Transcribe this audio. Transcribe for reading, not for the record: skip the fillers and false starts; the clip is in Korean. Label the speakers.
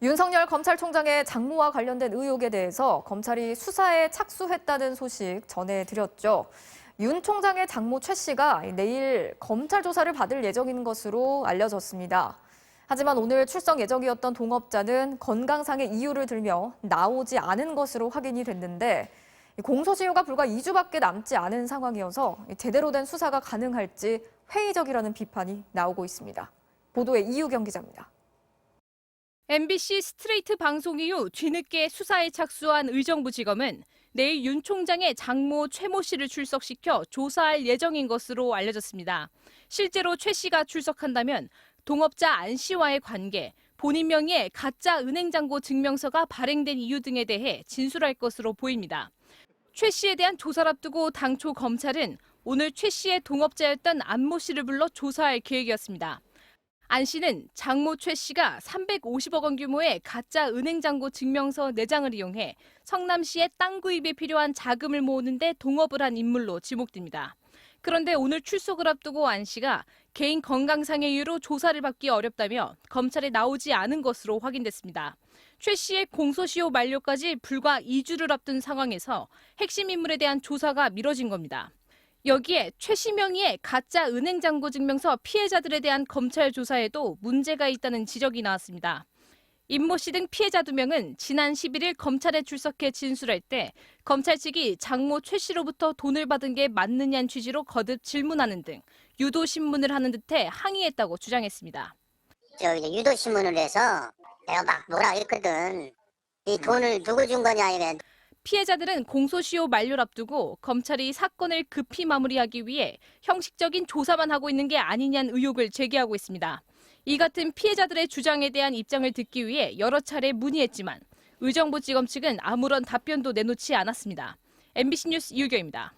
Speaker 1: 윤석열 검찰총장의 장모와 관련된 의혹에 대해서 검찰이 수사에 착수했다는 소식 전해드렸죠. 윤 총장의 장모 최 씨가 내일 검찰 조사를 받을 예정인 것으로 알려졌습니다. 하지만 오늘 출석 예정이었던 동업자는 건강상의 이유를 들며 나오지 않은 것으로 확인이 됐는데 공소시효가 불과 2주밖에 남지 않은 상황이어서 제대로 된 수사가 가능할지 회의적이라는 비판이 나오고 있습니다. 보도에 이유경 기자입니다.
Speaker 2: MBC 스트레이트 방송 이후 뒤늦게 수사에 착수한 의정부지검은 내일 윤 총장의 장모 최모 씨를 출석시켜 조사할 예정인 것으로 알려졌습니다. 실제로 최 씨가 출석한다면 동업자 안 씨와의 관계, 본인 명의의 가짜 은행잔고 증명서가 발행된 이유 등에 대해 진술할 것으로 보입니다. 최 씨에 대한 조사를 앞두고 당초 검찰은 오늘 최 씨의 동업자였던 안모 씨를 불러 조사할 계획이었습니다. 안 씨는 장모 최 씨가 350억 원 규모의 가짜 은행잔고 증명서 4장을 이용해 성남시의 땅 구입에 필요한 자금을 모으는 데 동업을 한 인물로 지목됩니다. 그런데 오늘 출석을 앞두고 안 씨가 개인 건강상의 이유로 조사를 받기 어렵다며 검찰에 나오지 않은 것으로 확인됐습니다. 최 씨의 공소시효 만료까지 불과 2주를 앞둔 상황에서 핵심 인물에 대한 조사가 미뤄진 겁니다. 여기에 최 씨 명의의 가짜 은행잔고 증명서 피해자들에 대한 검찰 조사에도 문제가 있다는 지적이 나왔습니다. 임모 씨 등 피해자 2명은 지난 11일 검찰에 출석해 진술할 때 검찰 측이 장모 최 씨로부터 돈을 받은 게 맞느냐는 취지로 거듭 질문하는 등 유도신문을 하는 듯해 항의했다고 주장했습니다.
Speaker 3: 이제 유도신문을 해서 내가 막 뭐라 했거든. 이 돈을 누구 준 거냐 이래.
Speaker 2: 피해자들은 공소시효 만료를 앞두고 검찰이 사건을 급히 마무리하기 위해 형식적인 조사만 하고 있는 게 아니냐는 의혹을 제기하고 있습니다. 이 같은 피해자들의 주장에 대한 입장을 듣기 위해 여러 차례 문의했지만 의정부지검 측은 아무런 답변도 내놓지 않았습니다. MBC 뉴스 이유경입니다.